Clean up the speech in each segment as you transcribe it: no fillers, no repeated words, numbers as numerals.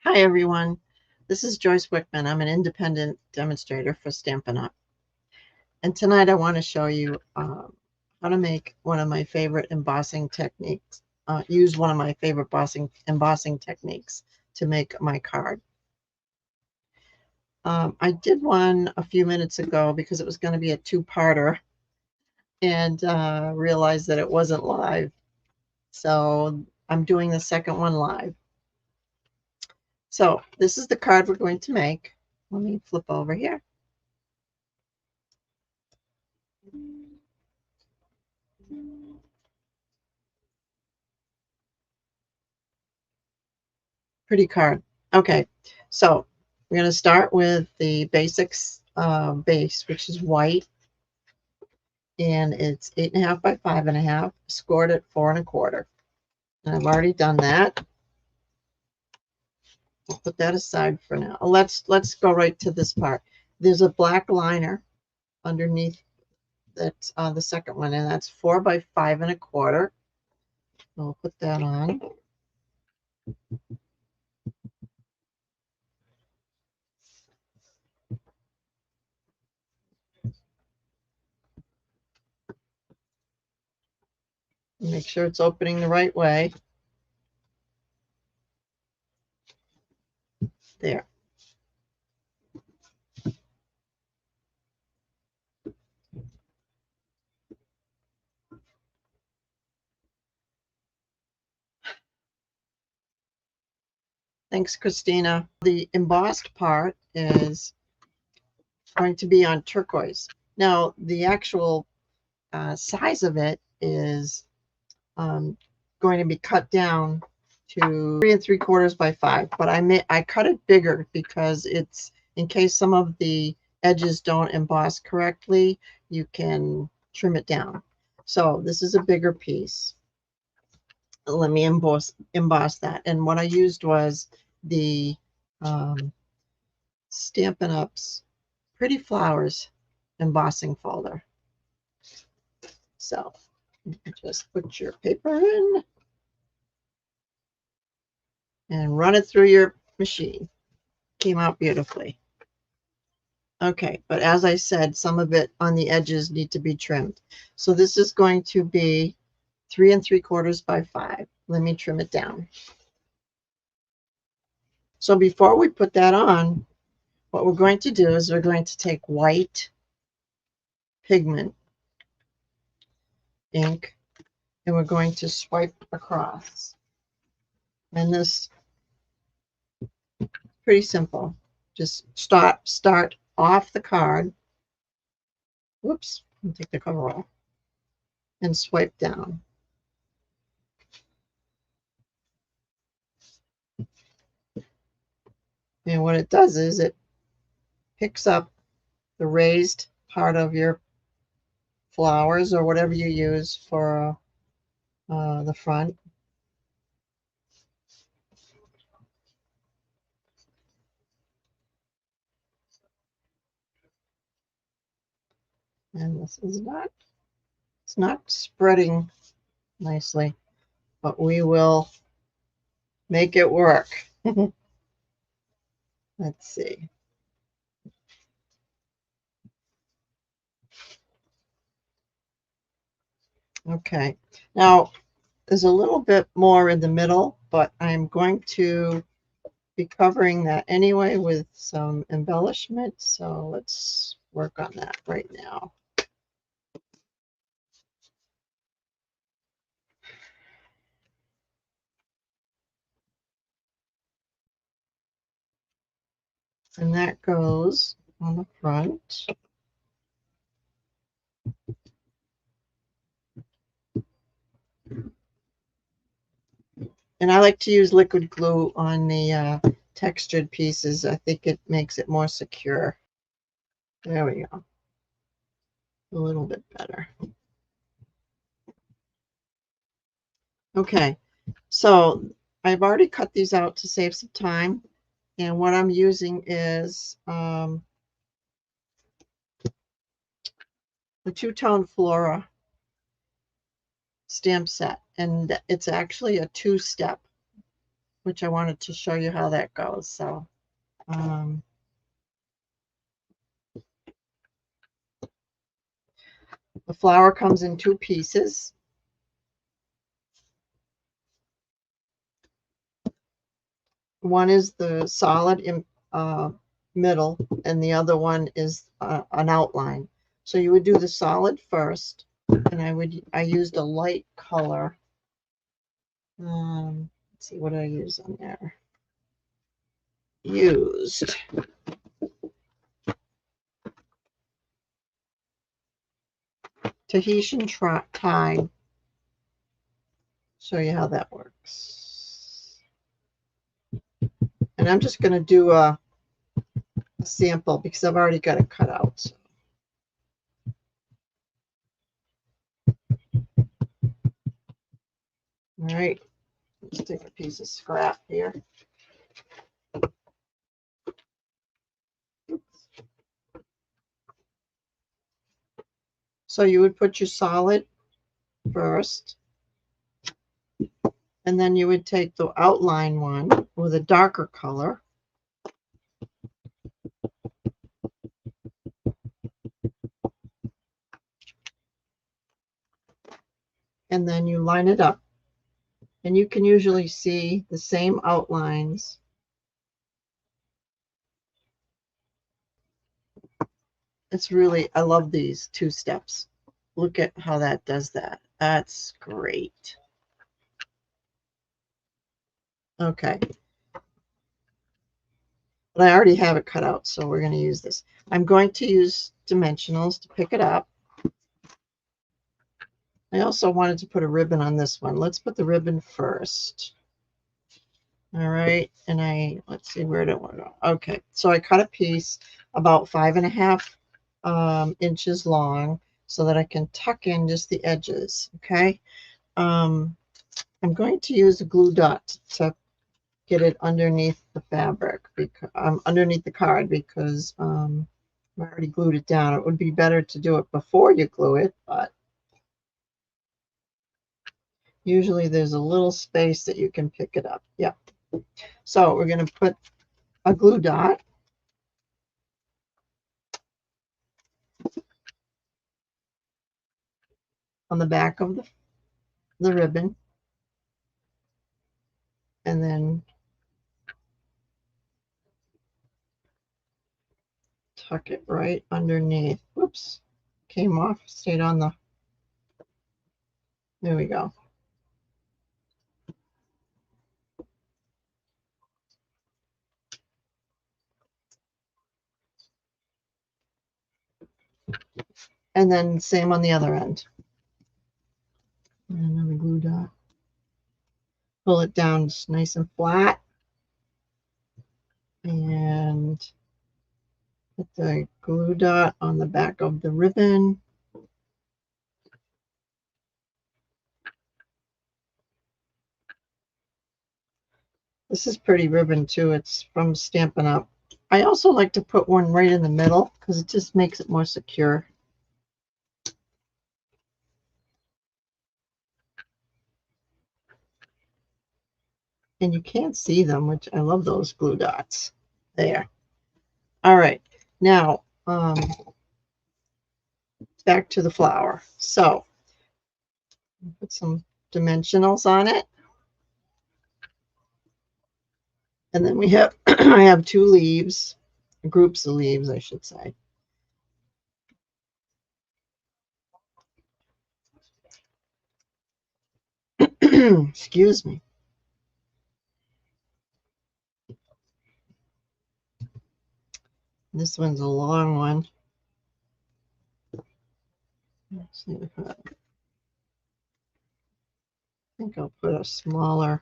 Hi everyone, this is Joyce Wickman. I'm an independent demonstrator for Stampin' Up! And tonight I want to show you how to make one of my favorite embossing techniques, use one of my favorite embossing techniques to make my card. I did one a few minutes ago because it was going to be a two-parter and realized that it wasn't live. So I'm doing the second one live. So this is the card we're going to make. Let me flip over here. Pretty card. Okay, so we're going to start with the basics base, which is white, and it's 8.5 by 5.5, scored at 4 1/4. And I've already done that. I'll put that aside for now. Let's go right to this part. There's a black liner underneath that's the second one, and that's 4 by 5 1/4. I'll put that on. Make sure it's opening the right way. There. Thanks, Christina. The embossed part is going to be on turquoise. Now, the actual size of it is going to be cut down to 3 3/4 by 5, but I cut it bigger because it's in case some of the edges don't emboss correctly, you can trim it down. So this is a bigger piece. Let me emboss that. And what I used was the Stampin' Up's Pretty Flowers embossing folder. So just put your paper in and run it through your machine. Came out beautifully. Okay, but as I said, some of it on the edges need to be trimmed. So this is going to be 3 3/4 by 5. Let me trim it down. So before we put that on, what we're going to do is we're going to take white pigment ink and we're going to swipe across. And this is pretty simple. Just start off the card. Whoops, I'll take the cover off and swipe down. And what it does is it picks up the raised part of your flowers or whatever you use for the front. And this is it's not spreading nicely, but we will make it work. Let's see. Okay, now there's a little bit more in the middle, but I'm going to be covering that anyway with some embellishment. So let's work on that right now. And that goes on the front. And I like to use liquid glue on the textured pieces. I think it makes it more secure. There we go. A little bit better. Okay, so I've already cut these out to save some time. And what I'm using is the two-tone Flora stamp set. And it's actually a two-step. which I wanted to show you how that goes. So the flower comes in 2 pieces. One is the solid in middle, and the other one is an outline. So you would do the solid first, and I used a light color. Let's see what I use on there. Used Tahitian Tide. Show you how that works. And I'm just going to do a sample because I've already got it cut out. So. All right, let's take a piece of scrap here. So you would put your solid first, and then you would take the outline one with a darker color. And then you line it up. And you can usually see the same outlines. It's really, I love these 2 steps. Look at how that does that. That's great. Okay. But I already have it cut out, so we're going to use this. I'm going to use dimensionals to pick it up. I also wanted to put a ribbon on this one. Let's put the ribbon first. All right, and let's see, where do I want to go? Okay, so I cut a piece about 5.5 inches long so that I can tuck in just the edges. Okay, I'm going to use a glue dot to get it underneath the fabric, because underneath the card, because I already glued it down. It would be better to do it before you glue it, but usually there's a little space that you can pick it up. Yep. So we're going to put a glue dot on the back of the ribbon, and then tuck it right underneath. Whoops, came off, stayed on the, there we go. And then same on the other end. And another glue dot. Pull it down just nice and flat. And put the glue dot on the back of the ribbon. This is pretty ribbon too. It's from Stampin' Up. I also like to put one right in the middle because it just makes it more secure. And you can't see them, which I love those glue dots. There. All right. Now, back to the flower. So, put some dimensionals on it. And then we have, I have 2 leaves, groups of leaves, I should say. Excuse me. This one's a long one. Let's see if I think I'll put a smaller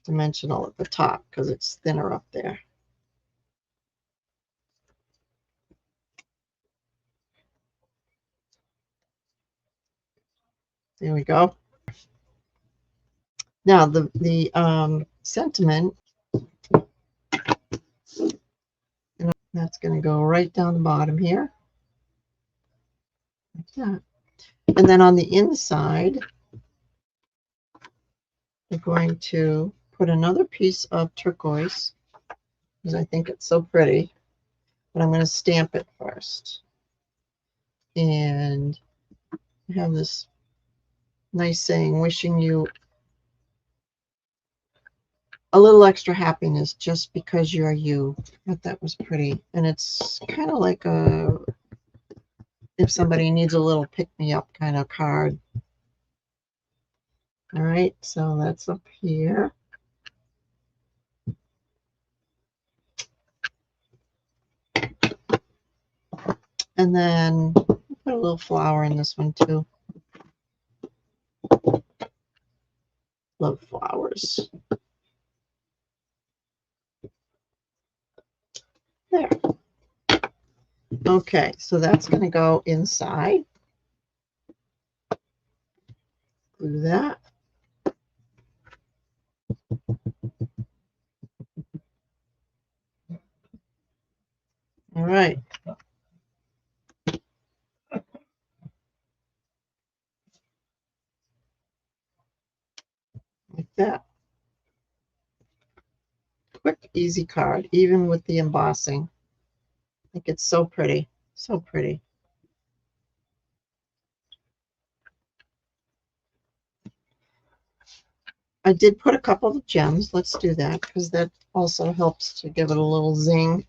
dimensional at the top because it's thinner up there. There we go. Now the sentiment, that's going to go right down the bottom here, like that. And then on the inside, we're going to put another piece of turquoise because I think it's so pretty, but I'm going to stamp it first. And I have this nice saying, wishing you a little extra happiness just because you're you. I thought that was pretty. And it's kind of like a, if somebody needs a little pick-me-up kind of card. All right, so that's up here. And then put a little flower in this one too. Love flowers. There. Okay, so that's going to go inside. Do that. All right. Like that. Quick, easy card, even with the embossing. I think it's so pretty. So pretty. I did put a couple of gems. Let's do that because that also helps to give it a little zing.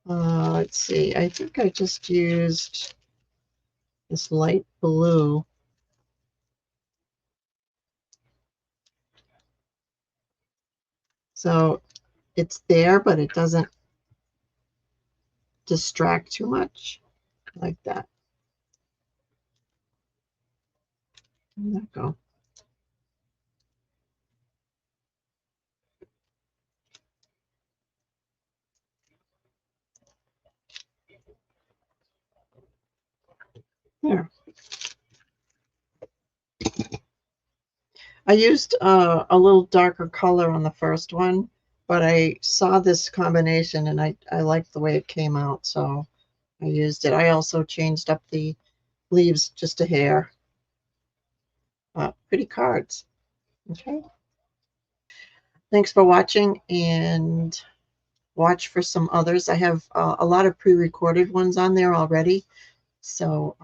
Let's see. I think I just used this light blue. So it's there, but it doesn't distract too much, like that. There we go. There. I used a little darker color on the first one, but I saw this combination and I liked the way it came out, so I used it. I also changed up the leaves just a hair. Pretty cards. Okay. Thanks for watching, and watch for some others. I have a lot of pre-recorded ones on there already, so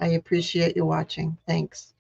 I appreciate you watching. Thanks.